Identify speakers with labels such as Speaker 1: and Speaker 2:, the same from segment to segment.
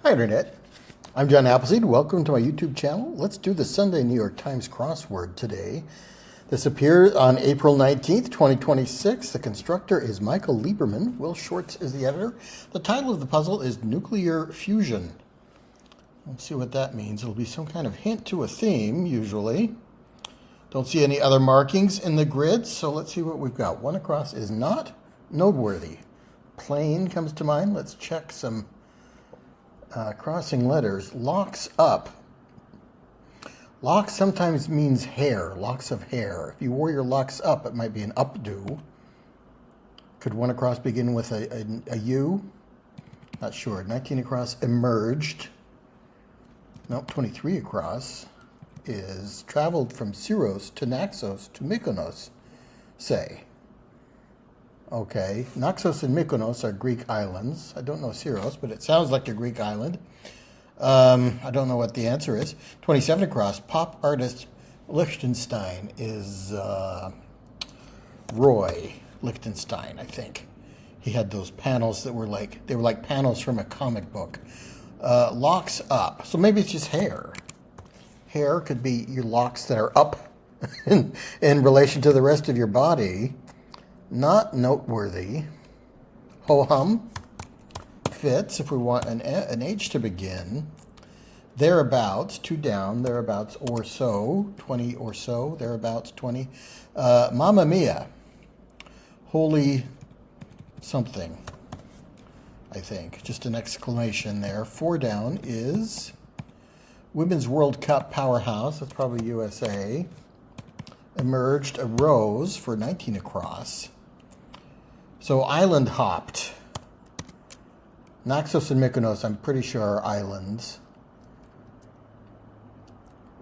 Speaker 1: Hi, Internet. I'm John Appleseed. Welcome to my YouTube channel. Let's do the Sunday New York Times crossword today. This appears on April 19th, 2026. The constructor is Michael Lieberman. Will Shortz is the editor. The title of the puzzle is Nuclear Fusion. Let's see what that means. It'll be some kind of hint to a theme, usually. Don't see any other markings in the grid, so let's see what we've got. One across is not noteworthy. Plain comes to mind. Let's check some crossing letters. Locks up. Locks sometimes means hair, locks of hair. If you wore your locks up, it might be an updo. Could one across begin with a U? Not sure. 19 across, emerged. Nope, 23 across is traveled from Syros to Naxos to Mykonos, say. Okay, Naxos and Mykonos are Greek islands. I don't know Syros, but it sounds like a Greek island. I don't know what the answer is. 27 across, pop artist Lichtenstein is Roy Lichtenstein, I think. He had those panels that were like, they were like panels from a comic book. Locks up, so maybe it's just hair. Hair could be your locks that are up in relation to the rest of your body. Not noteworthy. Ho-hum fits if we want an H to begin. Thereabouts, two down, thereabouts or so, 20 or so, thereabouts 20. Mamma mia. Holy something, I think. Just an exclamation there. Four down is Women's World Cup powerhouse. That's probably USA. Emerged, arose for 19 across. So island hopped. Naxos and Mykonos, I'm pretty sure are islands.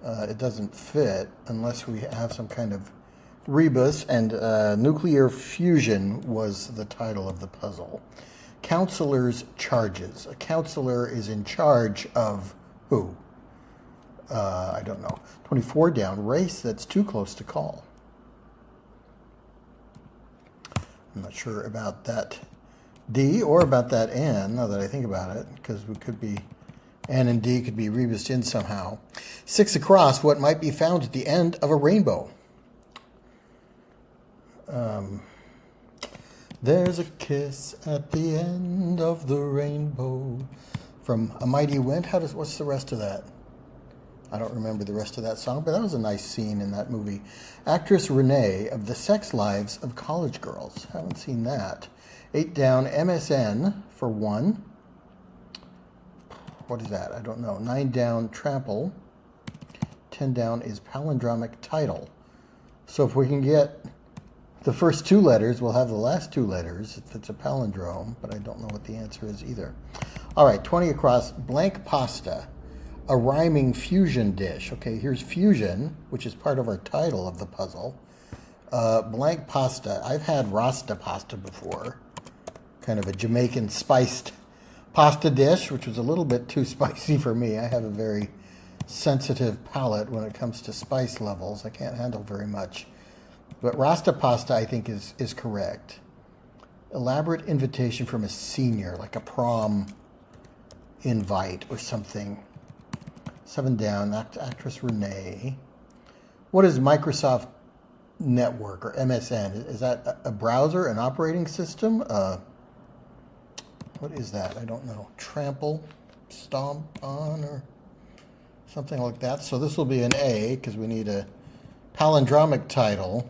Speaker 1: It doesn't fit unless we have some kind of rebus, and nuclear fusion was the title of the puzzle. Counselor's charges. A counselor is in charge of who? I don't know. 24 down, race that's too close to call. I'm not sure about that D or about that N, now that I think about it, because we could be, N and D could be rebused in somehow. Six across, what might be found at the end of a rainbow. There's a kiss at the end of the rainbow. From A Mighty Wind. What's the rest of that? I don't remember the rest of that song, but that was a nice scene in that movie. Actress Renee of The Sex Lives of College Girls. Haven't seen that. 8 down, MSN for 1. What is that? I don't know. 9 down, trample. 10 down is palindromic title. So if we can get the first two letters, we'll have the last two letters if it's a palindrome, but I don't know what the answer is either. All right, 20 across, blank pasta. A rhyming fusion dish. Okay, here's fusion, which is part of our title of the puzzle. Blank pasta. I've had rasta pasta before. Kind of a Jamaican spiced pasta dish, which was a little bit too spicy for me. I have a very sensitive palate when it comes to spice levels. I can't handle very much. But rasta pasta, I think, is correct. Elaborate invitation from a senior, like a prom invite or something. 7 down, actress Renee. What is Microsoft Network or MSN? Is that a browser, an operating system? What is that? I don't know. Trample, stomp on, or something like that. So this will be an A because we need a palindromic title.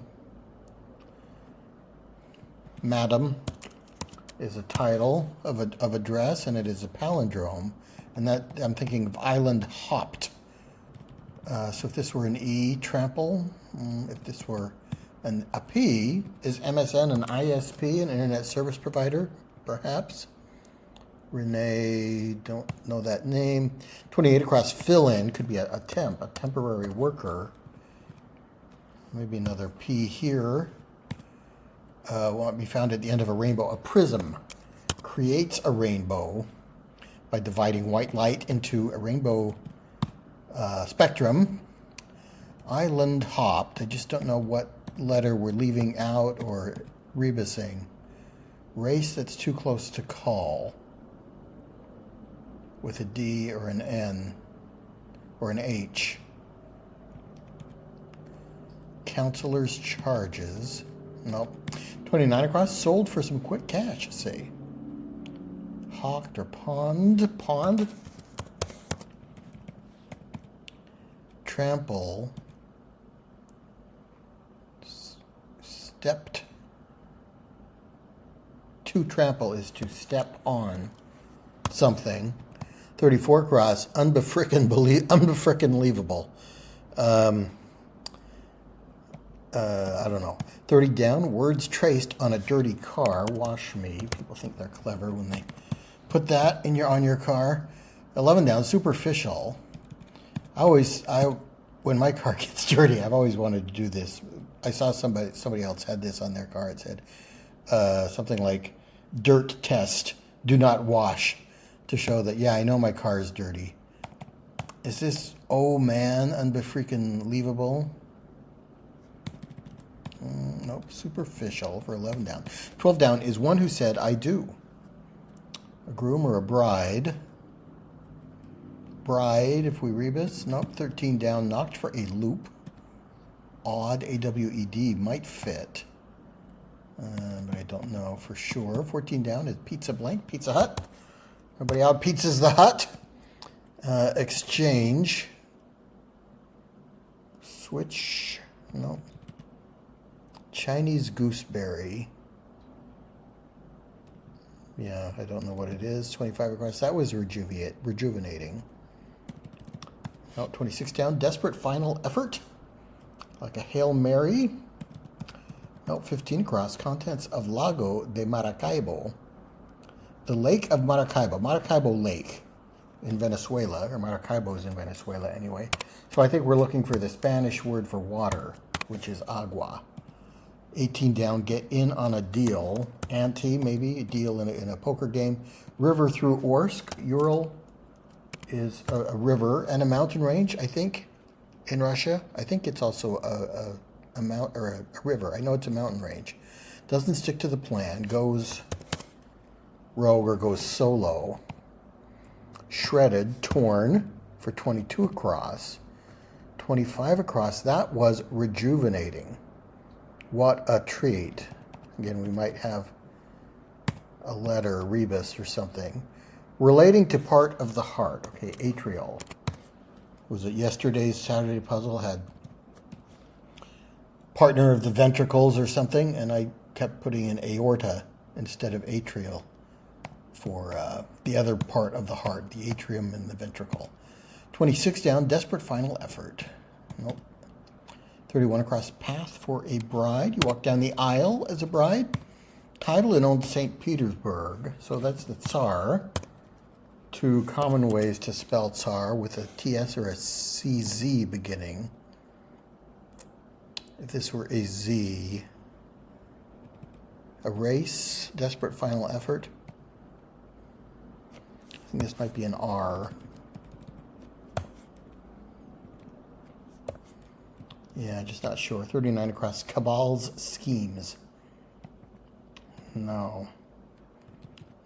Speaker 1: Madam is a title of a dress, and it is a palindrome. And that I'm thinking of island hopped. So if this were an E, trample. If this were a P, is MSN an ISP, an internet service provider, perhaps? Renee, don't know that name. 28 across, fill in, could be a temporary worker. Maybe another P here. Won't be found at the end of a rainbow. A prism creates a rainbow by dividing white light into a rainbow spectrum. Island hopped. I just don't know what letter we're leaving out or rebusing. Race that's too close to call. with a D or an N or an H. Counselor's charges. Nope. 29 across. Sold for some quick cash, say. Hawked or pawned. Pawned. Trample. Stepped. To trample is to step on something. 34 across. Unbefrickin' believable. I don't know. 30 down. Words traced on a dirty car. Wash me. People think they're clever when they put that on your car. 11 down. Superficial. When my car gets dirty, I've always wanted to do this. I saw somebody else had this on their car. It said something like dirt test, do not wash, to show that, yeah, I know my car is dirty. Is this, oh man, unbefreaking leavable? Nope, superficial for 11 down. 12 down is one who said, I do. A groom or a bride. Bride, if we rebus. Nope, 13 down, knocked for a loop. Odd, A-W-E-D, might fit. But I don't know for sure. 14 down is pizza blank, Pizza Hut. Everybody out pizzas the hut. Exchange. Switch. Nope. Chinese gooseberry. Yeah, I don't know what it is. 25 across. That was rejuvenating. Oh, 26 down. Desperate final effort. Like a Hail Mary. Oh, 15 across. Contents of Lago de Maracaibo. The Lake of Maracaibo. Maracaibo Lake in Venezuela. Or Maracaibo is in Venezuela anyway. So I think we're looking for the Spanish word for water, which is agua. 18 down, get in on a deal. Ante, maybe, a deal in a poker game. River through Orsk. Ural is a river and a mountain range, I think, in Russia. I think it's also a river. I know it's a mountain range. Doesn't stick to the plan. Goes rogue or goes solo. Shredded, torn for 22 across. 25 across. That was rejuvenating. What a treat. Again, we might have a letter, rebus or something. Relating to part of the heart. Okay, atrial. Was it yesterday's Saturday puzzle had partner of the ventricles or something? And I kept putting in aorta instead of atrial for the other part of the heart, the atrium and the ventricle. 26 down, desperate final effort. Nope. 31 across, path for a bride. You walk down the aisle as a bride. Title in old St. Petersburg. So that's the Tsar. Two common ways to spell Tsar with a TS or a CZ beginning. If this were a Z. A race, desperate final effort. I think this might be an R. Yeah, just not sure. 39 across. Cabal's schemes. No.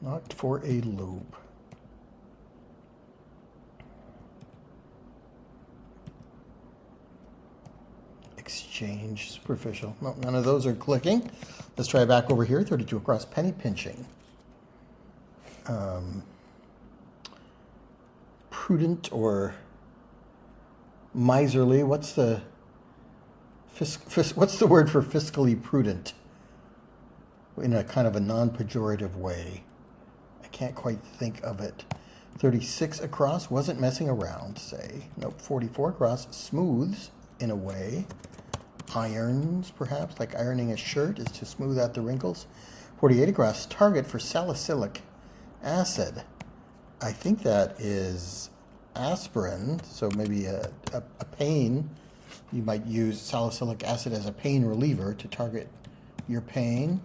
Speaker 1: Knocked for a loop. Exchange. Superficial. No, none of those are clicking. Let's try back over here. 32 across. Penny pinching. Prudent or miserly. What's the word for fiscally prudent in a kind of a non-pejorative way? I can't quite think of it. 36 across, wasn't messing around, say. Nope, 44 across, smooths in a way. Irons, perhaps, like ironing a shirt is to smooth out the wrinkles. 48 across, target for salicylic acid. I think that is aspirin, so maybe a pain. You might use salicylic acid as a pain reliever to target your pain.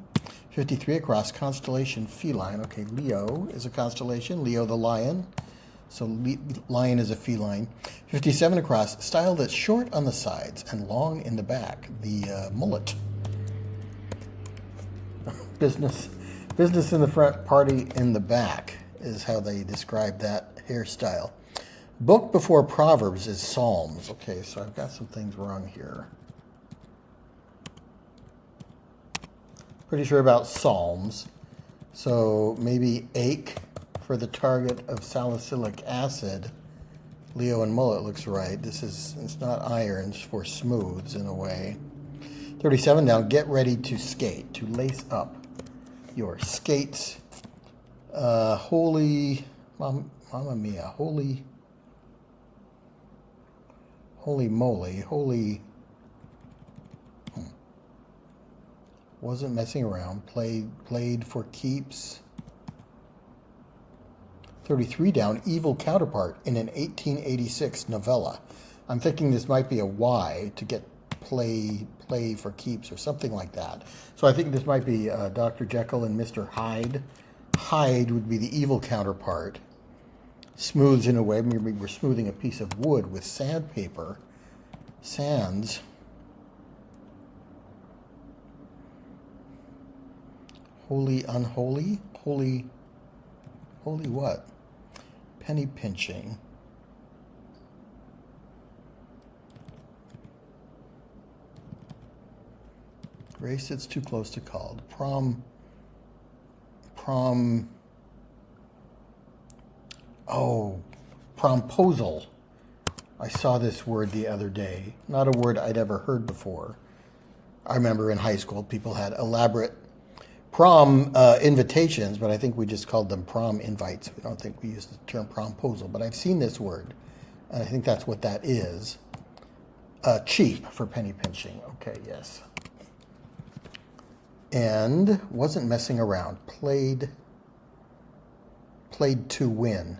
Speaker 1: 53 across, constellation feline. Okay, Leo is a constellation. Leo the lion. So lion is a feline. 57 across, style that's short on the sides and long in the back. The mullet. Business in the front, party in the back is how they describe that hairstyle. Book before Proverbs is Psalms. Okay, so I've got some things wrong here. Pretty sure about Psalms. So maybe ache for the target of salicylic acid. Leo and Mullet looks right. It's not irons for smooths in a way. 37 down, get ready to skate, to lace up your skates. Holy, Mamma Mia, holy moly, wasn't messing around, played for keeps. 33 down, evil counterpart in an 1886 novella. I'm thinking this might be a Y to get play for keeps or something like that. So I think this might be Dr. Jekyll and Mr. Hyde. Hyde would be the evil counterpart. Smooths in a way. Maybe we're smoothing a piece of wood with sandpaper. Sands. Holy, unholy? Holy what? Penny pinching. Grace that's too close to called. Promposal. I saw this word the other day. Not a word I'd ever heard before. I remember in high school people had elaborate prom invitations, but I think we just called them prom invites. We don't think we used the term promposal, but I've seen this word, and I think that's what that is. Cheap for penny pinching. Okay, yes. And wasn't messing around. Played to win.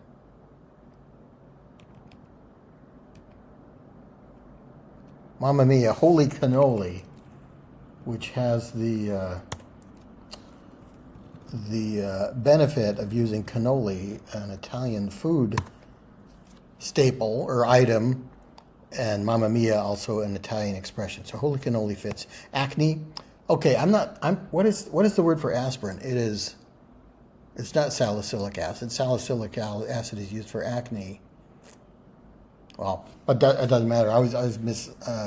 Speaker 1: Mamma Mia, holy cannoli, which has the benefit of using cannoli, an Italian food staple or item, and Mamma Mia also an Italian expression. So holy cannoli fits. Acne. Okay, what is the word for aspirin? It's not salicylic acid. Salicylic acid is used for acne. Well, but it doesn't matter. I was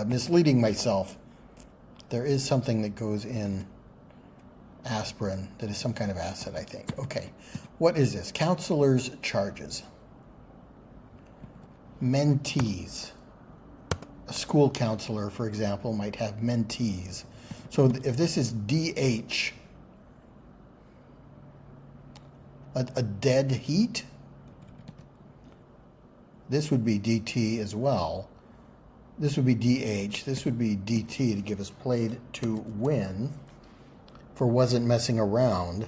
Speaker 1: misleading myself. There is something that goes in aspirin that is some kind of acid, I think. Okay, what is this? Counselor's charges. Mentees. A school counselor, for example, might have mentees. So if this is DH, a dead heat, this would be DT as well. This would be DH. This would be DT to give us played to win for wasn't messing around.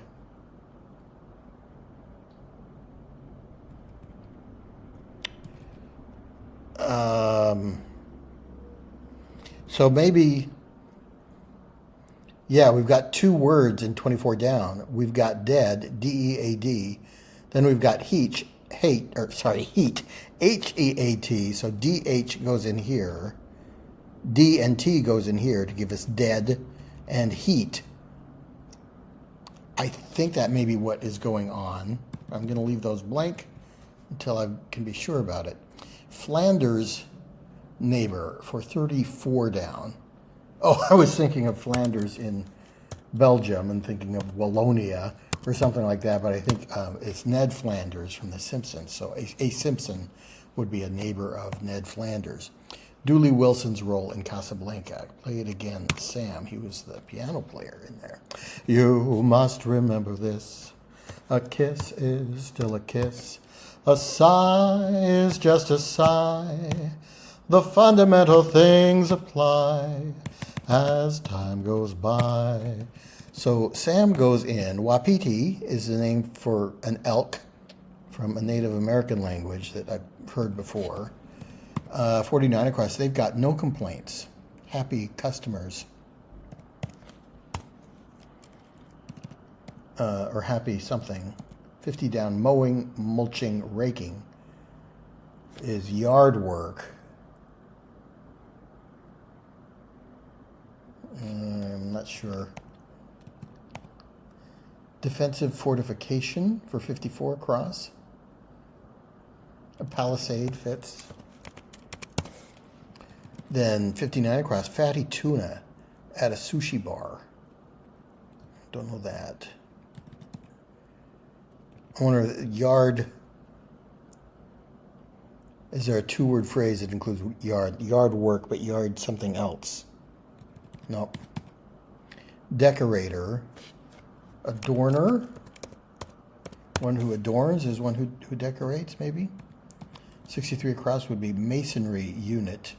Speaker 1: So maybe, yeah, we've got two words in 24 down. We've got dead, D-E-A-D. Then we've got heat, heat, H-E-A-T. So D-H goes in here. D and T goes in here to give us dead and heat. I think that may be what is going on. I'm going to leave those blank until I can be sure about it. Flanders neighbor for 34 down. Oh, I was thinking of Flanders in Belgium and thinking of Wallonia or something like that, but I think it's Ned Flanders from The Simpsons. So a Simpson would be a neighbor of Ned Flanders. Dooley Wilson's role in Casablanca. Play it again, Sam. He was the piano player in there. You must remember this. A kiss is still a kiss. A sigh is just a sigh. The fundamental things apply as time goes by. So Sam goes in. Wapiti is the name for an elk from a Native American language that I've heard before. 49 across. They've got no complaints. Happy customers. Or happy something. 50 down. Mowing, mulching, raking is yard work. I'm not sure. Defensive fortification for 54 across. A palisade fits. Then 59 across, fatty tuna at a sushi bar. Don't know that. I wonder, yard, is there a two-word phrase that includes yard? Yard work, but yard something else. Nope. Decorator. Adorner. One who adorns is one who decorates, maybe. 63 across would be masonry unit.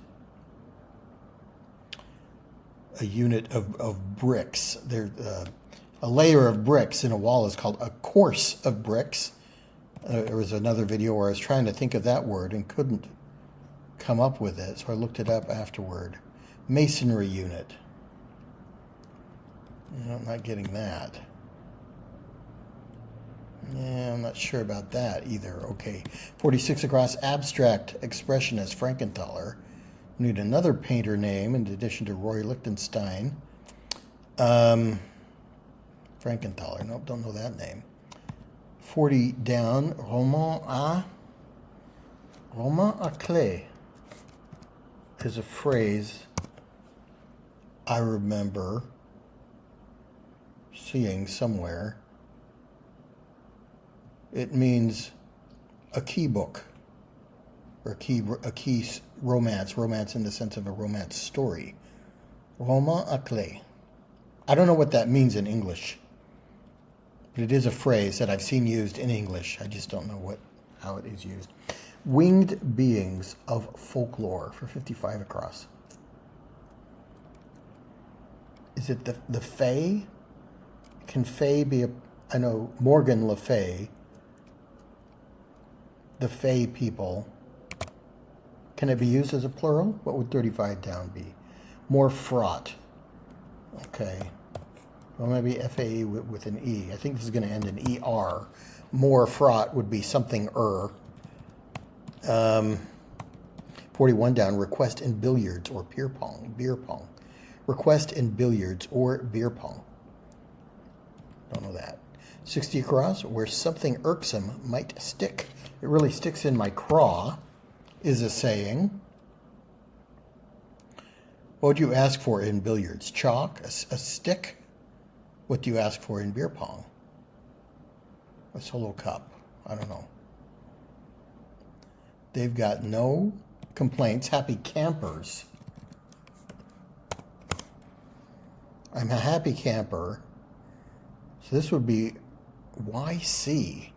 Speaker 1: A unit of bricks. A layer of bricks in a wall is called a course of bricks. There was another video where I was trying to think of that word and couldn't come up with it, so I looked it up afterward. Masonry unit. No, I'm not getting that. Yeah, I'm not sure about that either. Okay, 46 across, abstract expressionist Frankenthaler. We need another painter name in addition to Roy Lichtenstein. Frankenthaler, nope, don't know that name. 40 down, roman à clé is a phrase I remember seeing somewhere. It means a key book, or a key romance in the sense of a romance story. Roman à clé. I don't know what that means in English, but it is a phrase that I've seen used in English. I just don't know how it is used. Winged beings of folklore for 55 across. Is it the Fae? Can Fae be I know Morgan Le Fay. The Fae people. Can it be used as a plural? What would 35 down be? More fraught. Okay. Well, maybe F-A-E with an E. I think this is going to end in E-R. More fraught would be something 41 down, request in billiards or beer pong. Request in billiards or beer pong. Don't know that. 60 across, where something irksome might stick. It really sticks in my craw, is a saying. What would you ask for in billiards? Chalk? A stick? What do you ask for in beer pong? A solo cup. I don't know. They've got no complaints. Happy campers. I'm a happy camper. So this would be YC.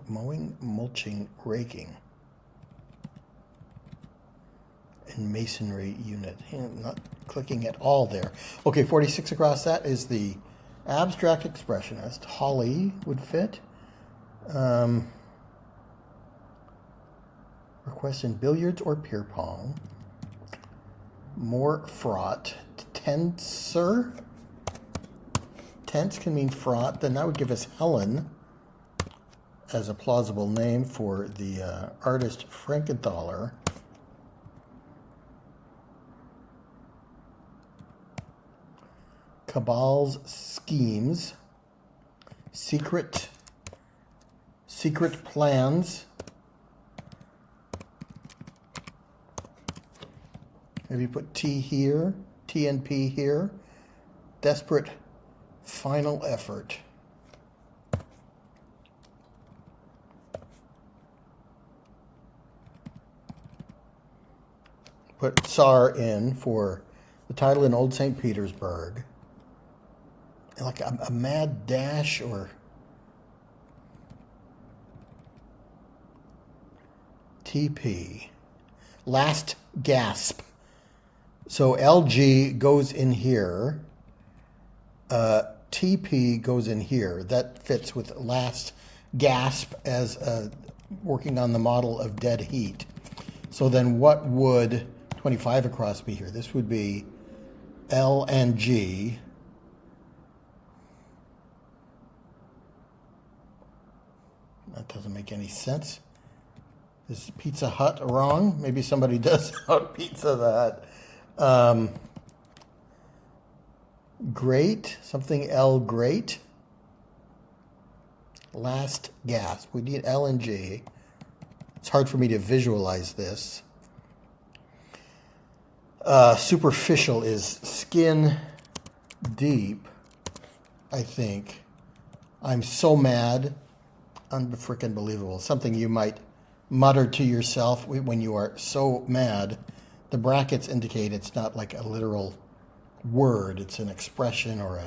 Speaker 1: Mowing, mulching, raking. And masonry unit. Not clicking at all there. Okay, 46 across, that is the abstract expressionist. Holly would fit. Request in billiards or beer pong. More fraught. Tenser. Tense can mean fraught. Then that would give us Helen as a plausible name for the artist Frankenthaler. Cabal's schemes. Secret plans. Maybe put T here, T and P here. Desperate final effort. Put Tsar in for the title in Old St. Petersburg. Like a mad dash or TP. Last gasp. So LG goes in here. TP goes in here. That fits with last gasp as working on the model of dead heat. So then what would 25 across be here? This would be L and G. That doesn't make any sense. Is Pizza Hut wrong? Maybe somebody does out Pizza Hut. Great, something L great. Last gasp. We need L and G. It's hard for me to visualize this. Superficial is skin deep, I think. I'm so mad. Unfreaking believable. Something you might mutter to yourself when you are so mad. The brackets indicate it's not like a literal word. It's an expression or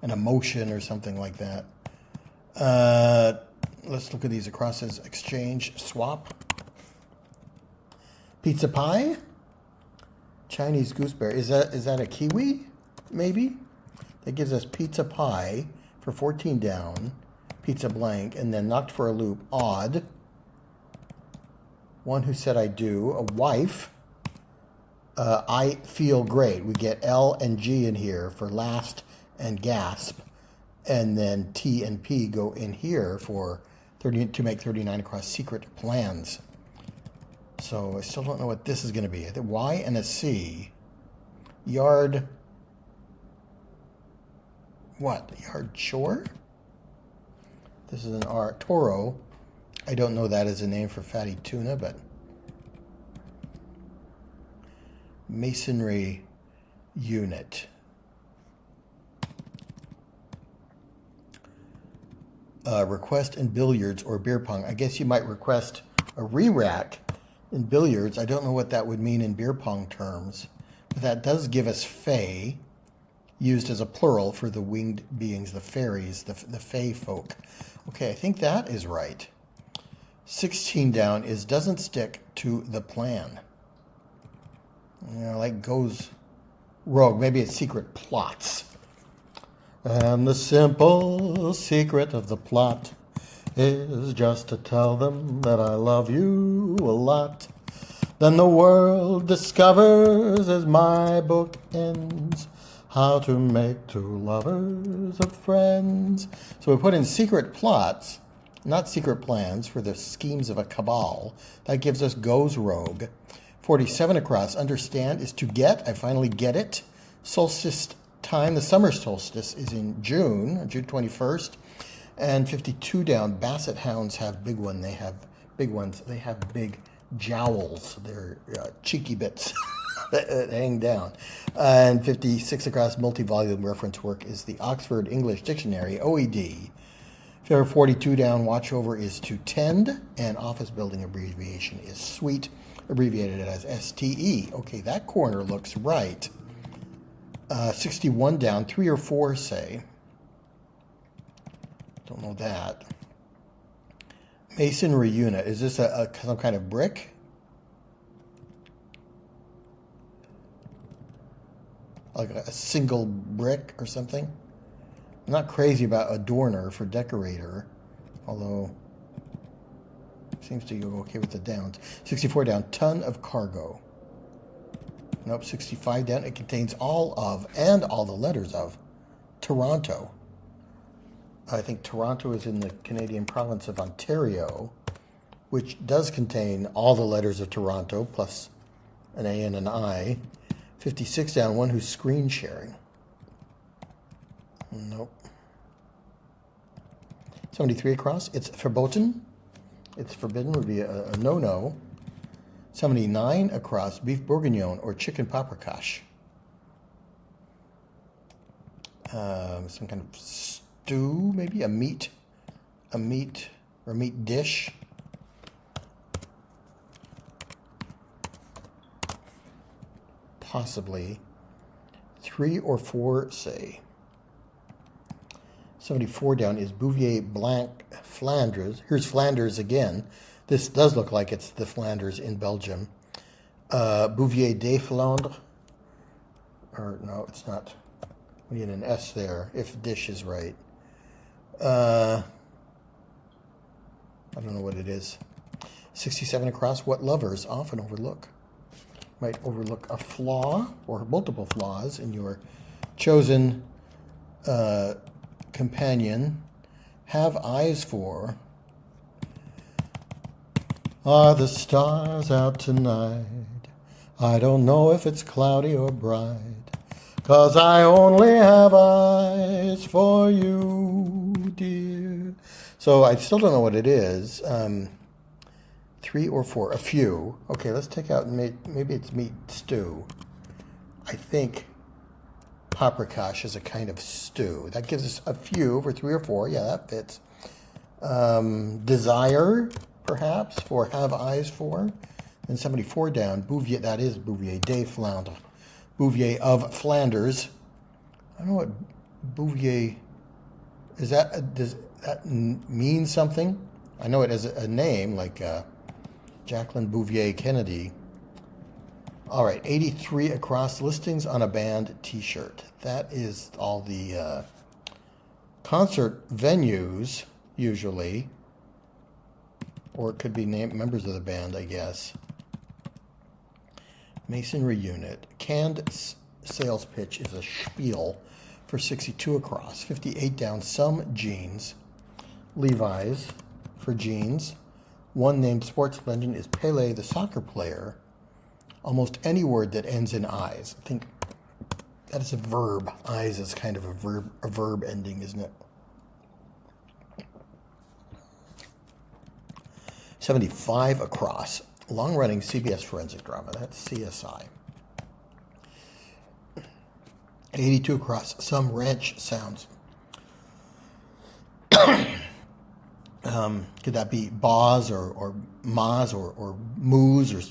Speaker 1: an emotion or something like that. Let's look at these across as exchange, swap. Pizza pie? Chinese gooseberry. Is that a kiwi? Maybe? That gives us pizza pie for 14 down. Pizza blank. And then knocked for a loop. Odd. One who said I do. A wife. I feel great. We get L and G in here for last and gasp. And then T and P go in here for 30 to make 39 across secret plans. So I still don't know what this is going to be. The Y and a C. Yard. What? Yard chore? This is an R. Toro. I don't know that as a name for fatty tuna, but masonry unit. Request in billiards or beer pong. I guess you might request a re-rack in billiards. I don't know what that would mean in beer pong terms, but that does give us fae, used as a plural for the winged beings, the fairies, the fae folk. Okay, I think that is right. 16 down is doesn't stick to the plan. Like goes rogue. Maybe it's secret plots. And the simple secret of the plot is just to tell them that I love you a lot. Then the world discovers as my book ends how to make two lovers of friends. So we put in secret plots, not secret plans, for the schemes of a cabal. That gives us goes rogue. 47 across, understand, is to get. I finally get it. Solstice time, the summer solstice is in June 21st. And 52 down, basset hounds have big one. They have big ones. They have big jowls. They're cheeky bits that hang down. And 56 across, multi-volume reference work is the Oxford English Dictionary, OED. 42 down, watchover is to tend, and office building abbreviation is suite, abbreviated as STE. Okay, that corner looks right. 61 down, 3 or 4 say. Don't know that. Masonry unit. Is this some kind of brick? Like a single brick or something? I'm not crazy about adorner for decorator, although it seems to go okay with the downs. 64 down, ton of cargo. Nope, 65 down. It contains all of and all the letters of Toronto. I think Toronto is in the Canadian province of Ontario, which does contain all the letters of Toronto, plus an A and an I. 56 down, one who's screen sharing. Nope. 73 across, it's verboten. It's forbidden, would be a no-no. 79 across, beef bourguignon or chicken paprikash. Some kind of stew, maybe a meat dish. Possibly 3 or 4 say. 74 down is Bouvier Blanc Flanders. Here's Flanders again. This does look like it's the Flanders in Belgium. Bouvier des Flandres. Or no, it's not. We need an S there if dish is right. I don't know what it is. 67 across, what lovers often overlook. Might overlook a flaw or multiple flaws in your chosen companion. Have eyes for. Are the stars out tonight? I don't know if it's cloudy or bright. 'Cause I only have eyes for you, dear. So I still don't know what it is. 3 or 4, a few. Okay, let's take out, maybe it's meat stew. I think paprikash is a kind of stew. That gives us a few for 3 or 4. Yeah, that fits. Desire, perhaps, for have eyes for. And 74 down, Bouvier, that is Bouvier de Flandre. Bouvier of Flanders. I don't know what Bouvier, does that mean something? I know it as a name, like Jacqueline Bouvier Kennedy. All right, 83 across, listings on a band t-shirt. That is all the concert venues, usually. Or it could be members of the band, I guess. Masonry unit. Canned sales pitch is a spiel for 62 across. 58 down, some jeans. Levi's for jeans. One named sports legend is Pele, the soccer player. Almost any word that ends in eyes. I think that is a verb. Eyes is kind of a verb ending, isn't it? 75 across. Long-running CBS forensic drama. That's CSI. 82 across. Some ranch sounds. Could that be baws or ma's or moos or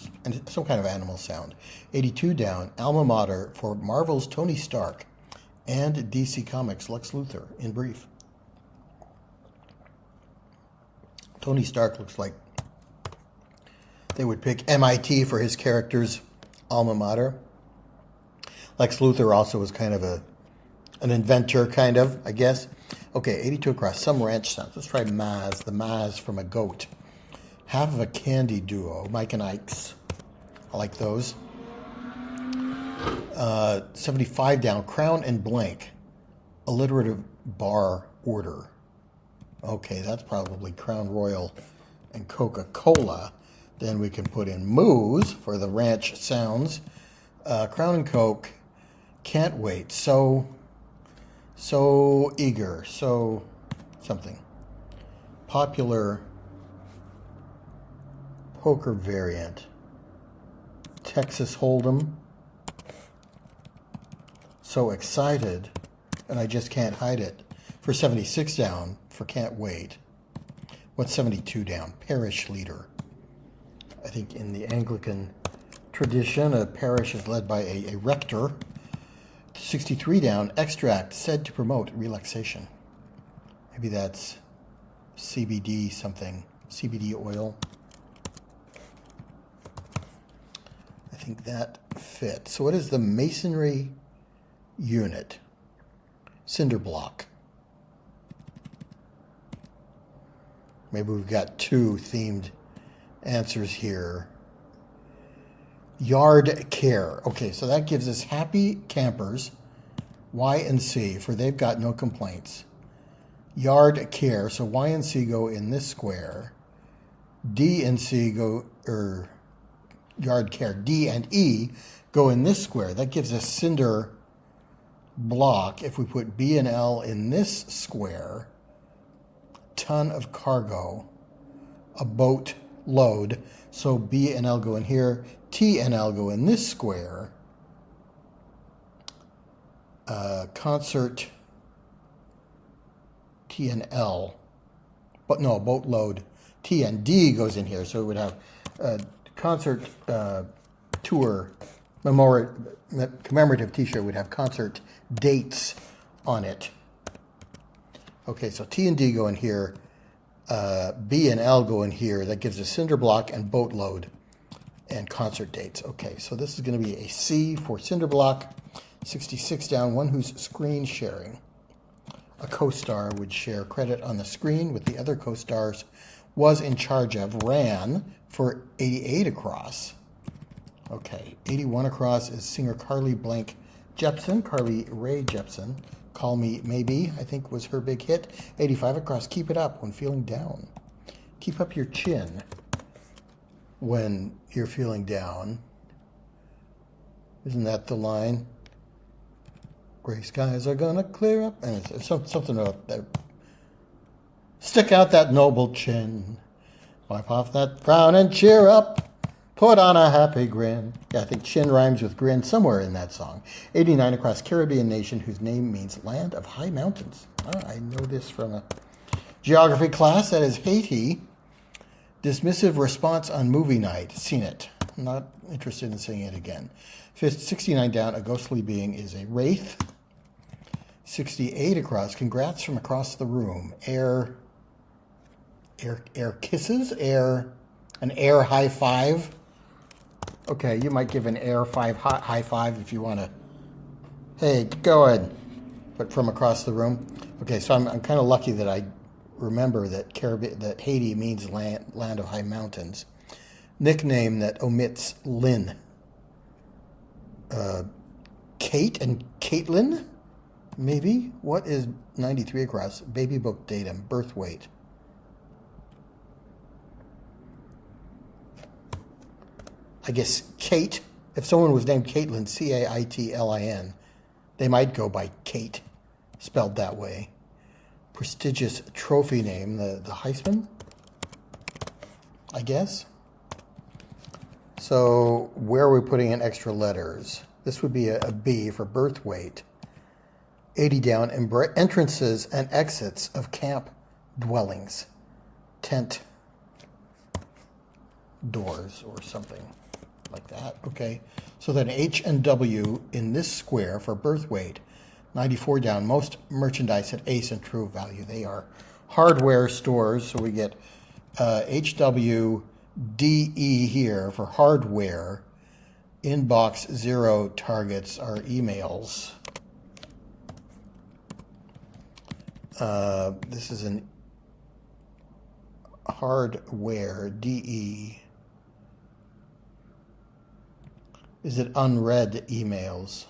Speaker 1: some kind of animal sound? 82 down. Alma mater for Marvel's Tony Stark and DC Comics Lex Luthor, in brief. Tony Stark looks like they would pick MIT for his character's alma mater. Lex Luthor also was kind of an inventor, kind of, I guess. Okay, 82 across. Some ranch sounds. Let's try Maz, the Maz from a goat. Half of a candy duo, Mike and Ike's. I like those. 75 down. Crown and blank. Alliterative bar order. Okay, that's probably Crown Royal and Coca-Cola. Then we can put in moos for the ranch sounds. Crown and Coke. Can't wait. So eager. So something. Popular poker variant. Texas Hold'em. So excited, and I just can't hide it. For 76 down, for can't wait. What's 72 down? Parish leader. I think in the Anglican tradition, a parish is led by a rector. 63 down, extract said to promote relaxation. Maybe that's CBD something, CBD oil. I think that fits. So what is the masonry unit? Cinder block. Maybe we've got 2 themed answers here. Yard care. Okay, so that gives us happy campers, Y and C, for they've got no complaints. Yard care, so Y and C go in this square. D and C go, yard care, D and E go in this square. That gives us cinder block. If we put B and L in this square, ton of cargo, a boat load. So B and L go in here. T and L go in this square. Concert T and L. But no, boat load. T and D goes in here. So it would have concert tour commemorative t-shirt would have concert dates on it. Okay, so T and D go in here. B and L go in here. That gives us cinder block and boat load and concert dates. Okay, so this is going to be a C for cinder block. 66 down, one who's screen sharing. A co-star would share credit on the screen with the other co-stars, was in charge of, ran for 88 across. Okay, 81 across is singer Carly Blank Jepsen, Carly Rae Jepsen. Call Me Maybe, I think, was her big hit. 85 across, keep it up when feeling down. Keep up your chin when you're feeling down. Isn't that the line? Gray skies are gonna clear up. And it's something about that. Stick out that noble chin. Wipe off that frown and cheer up. Put on a happy grin. Yeah, I think chin rhymes with grin somewhere in that song. 89 across Caribbean nation whose name means land of high mountains. Oh, I know this from a geography class. That is Haiti. Dismissive response on movie night. Seen it. Not interested in seeing it again. 69 down, a ghostly being is a wraith. 68 across, congrats from across the room. Air kisses? An air high five? Okay, you might give an air high five if you want to. Hey, go ahead. But from across the room. Okay, so I'm kind of lucky that I remember that Haiti means land of high mountains. Nickname that omits Lynn. Kate and Caitlin? Maybe? What is 93 across? Baby book datum, birth weight. I guess Kate. If someone was named Caitlin, Caitlin, they might go by Kate, spelled that way. Prestigious trophy name, the Heisman, I guess. So where are we putting in extra letters? This would be a B for birth weight. 80 down, entrances and exits of camp dwellings. Tent doors or something like that. Okay, so then H and W in this square for birth weight. 94 down, most merchandise at Ace and True Value. They are hardware stores, so we get HWDE here for hardware. Inbox 0 targets are emails. This is an hardware DE. Is it unread emails?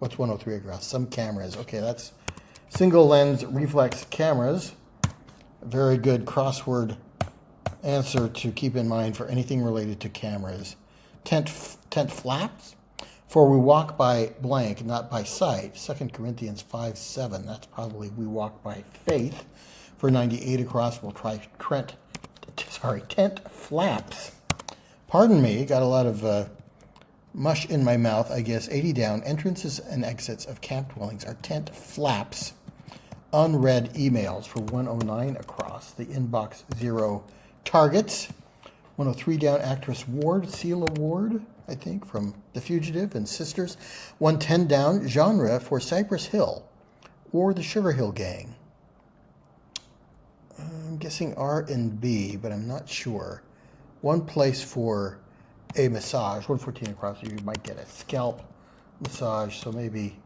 Speaker 1: What's 103 across? Some cameras. Okay, that's single lens reflex cameras. Very good crossword answer to keep in mind for anything related to cameras. Tent flaps. For we walk by blank, not by sight. 2 Corinthians 5:7. That's probably we walk by faith. For 98 across, we'll try tent flaps. Pardon me, got a lot of mush in my mouth, I guess. 80 down, entrances and exits of camp dwellings are tent flaps. Unread emails for 109 across. The inbox 0 targets. 103 down, actress Ward, Seal Award, I think, from The Fugitive and Sisters. 110 down, genre for Cypress Hill or the Sugar Hill Gang. I'm guessing R&B, but I'm not sure. One place for a massage. 114 across, you might get a scalp massage, so maybe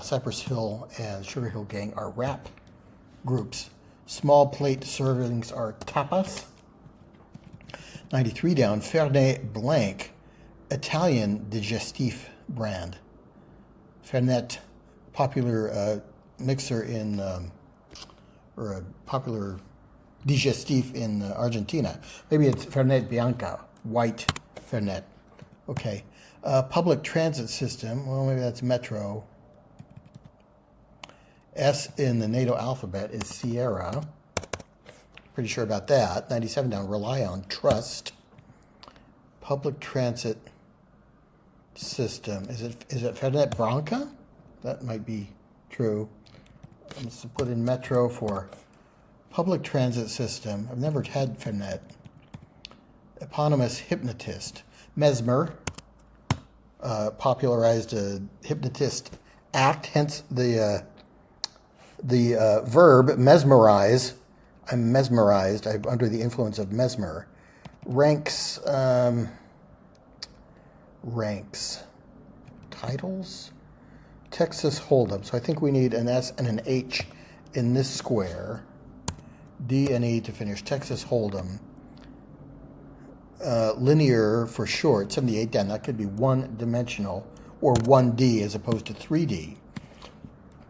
Speaker 1: Cypress Hill and Sugar Hill Gang are rap groups. Small plate servings are tapas. 93 down, Fernet Blanc, Italian digestif brand. Fernet, popular mixer in, or a popular digestif in Argentina. Maybe it's Fernet Bianca, white Fernet. Okay. Public transit system, well, maybe that's Metro. S in the NATO alphabet is Sierra. Pretty sure about that. 97 down, rely on, trust. Public transit system. Is it Fernet Branca? That might be true. Let's put in Metro for public transit system. I've never had Fernet. Eponymous hypnotist. Mesmer popularized a hypnotist act, hence the verb mesmerize. I'm mesmerized. I'm under the influence of mesmer. Ranks. Titles. Texas Hold'em. So I think we need an S and an H in this square. D and E to finish. Texas Hold'em. Linear for short. 78 down. That could be one-dimensional or 1D as opposed to 3D.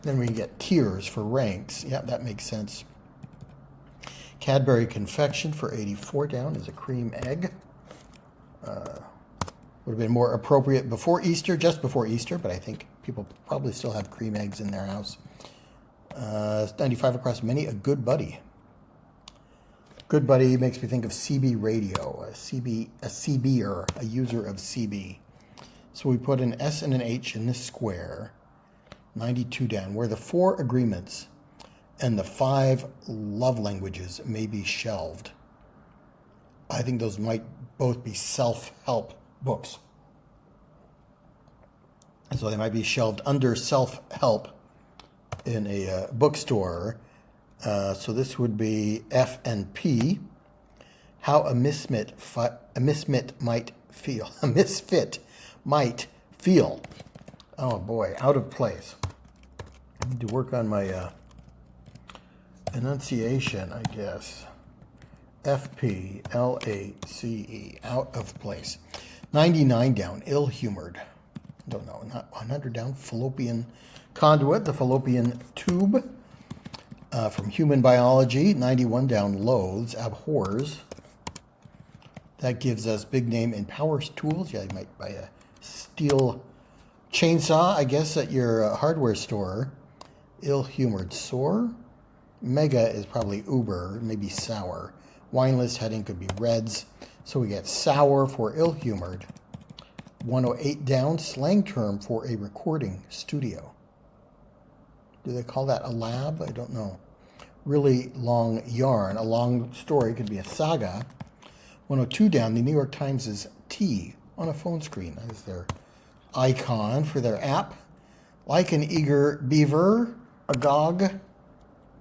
Speaker 1: Then we get tiers for ranks. Yeah, that makes sense. Cadbury Confection for 84 down is a cream egg. Would have been more appropriate before Easter, just before Easter, but I think people probably still have cream eggs in their house. 95 across many, a good buddy. Good buddy makes me think of CB radio, a CBer, a user of CB. So we put an S and an H in this square, 92 down, where the 4 agreements and the 5 love languages may be shelved. I think those might both be self-help books. So they might be shelved under self-help in a bookstore. So this would be F and P. How a misfit might feel. A misfit might feel. Oh boy, out of place. I need to work on my enunciation, I guess. FPLACE, out of place. 99 down, ill-humored. Don't know, not 100 down, fallopian conduit, the fallopian tube. From human biology, 91 down, loathes, abhors. That gives us big name in power tools. Yeah, you might buy a steel chainsaw, I guess, at your hardware store. Ill-humored, sore. Mega is probably uber, maybe sour. Wine list heading could be reds. So we get sour for ill-humored. 108 down, slang term for a recording studio. Do they call that a lab? I don't know. Really long yarn. A long story could be a saga. 102 down, the New York Times is T on a phone screen. That is their icon for their app. Like an eager beaver, agog,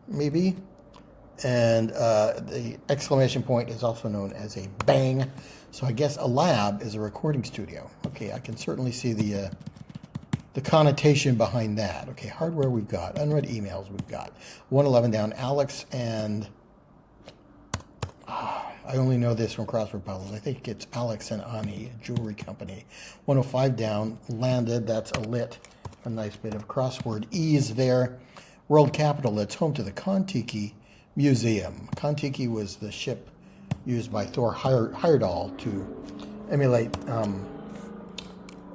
Speaker 1: maybe. And the exclamation point is also known as a bang. So I guess a lab is a recording studio. Okay, I can certainly see the connotation behind that. Okay, hardware we've got. Unread emails we've got. 111 down, Alex and... I only know this from crossword puzzles. I think it's Alex and Ani, a jewelry company. 105 down, landed. That's a lit. A nice bit of crossword ease there. World capital, that's home to the Kon-Tiki Museum. Kon-Tiki was the ship used by Thor Heyerdahl to emulate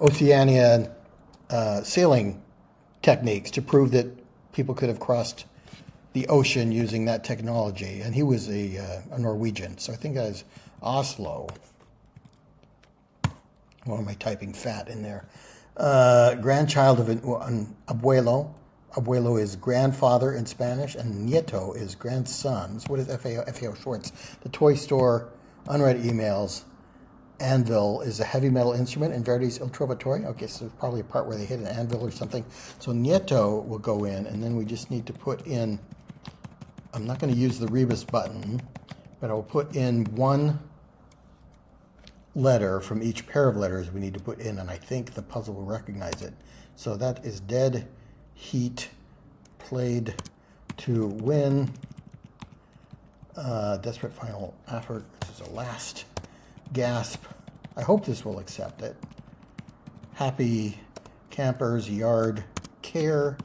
Speaker 1: Oceania sailing techniques to prove that people could have crossed the ocean using that technology. And he was a Norwegian, so I think that is Oslo. Why am I typing fat in there? Grandchild of an abuelo. Abuelo is grandfather in Spanish, and nieto is grandson. So what is FAO Schwartz? The toy store, unread emails. Anvil is a heavy metal instrument in Verdi's Il Trovatore. Okay, so there's probably a part where they hit an anvil or something. So nieto will go in, and then we just need to put in, I'm not going to use the rebus button, but I will put in one letter from each pair of letters we need to put in, and I think the puzzle will recognize it. So that is dead heat, played to win, desperate final effort. This is a last gasp. I hope this will accept it. Happy campers, yard care,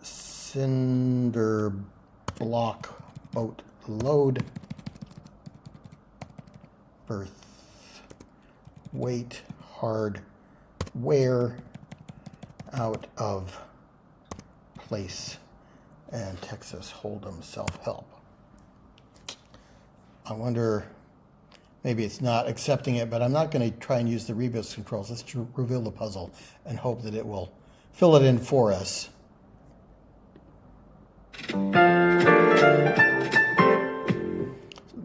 Speaker 1: cinder block, boat load, birth, weight, hard, wear, out of place, and Texas Hold'em self-help. I wonder, maybe it's not accepting it, but I'm not going to try and use the rebus controls. Let's reveal the puzzle and hope that it will fill it in for us.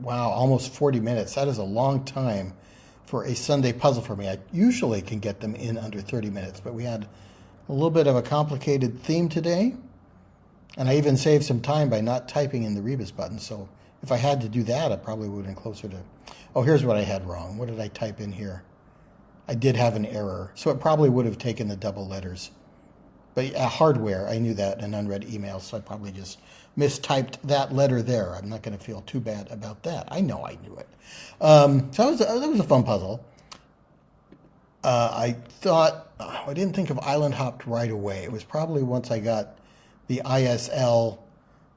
Speaker 1: Wow, almost 40 minutes. That is a long time for a Sunday puzzle for me. I usually can get them in under 30 minutes, but we had a little bit of a complicated theme today, and I even saved some time by not typing in the rebus button. So if I had to do that, I probably would have been closer to... Oh, here's what I had wrong. What did I type in here? I did have an error, so it probably would have taken the double letters. But hardware, I knew that in unread emails, so I probably just mistyped that letter there. I'm not going to feel too bad about that. I know I knew it. So that was a fun puzzle. I thought, I didn't think of island hopped right away. It was probably once I got the ISL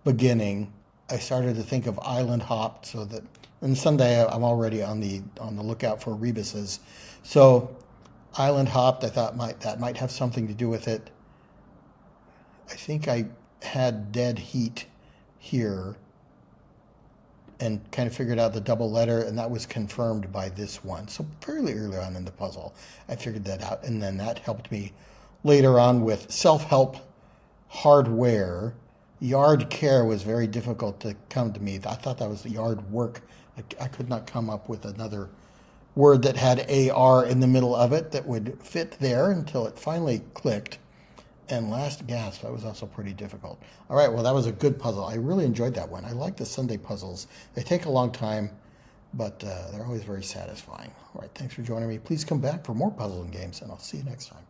Speaker 1: beginning, I started to think of island hopped, so that, and Sunday I'm already on the lookout for rebuses. So island hopped, I thought that might have something to do with it. I think I had dead heat here and kind of figured out the double letter, and that was confirmed by this one. So fairly early on in the puzzle, I figured that out, and then that helped me later on with self-help hardware. Yard care was very difficult to come to me. I thought that was yard work. I could not come up with another word that had AR in the middle of it that would fit there until it finally clicked. And last gasp, that was also pretty difficult. All right, well, that was a good puzzle. I really enjoyed that one. I like the Sunday puzzles. They take a long time, but they're always very satisfying. All right, thanks for joining me. Please come back for more puzzling games, and I'll see you next time.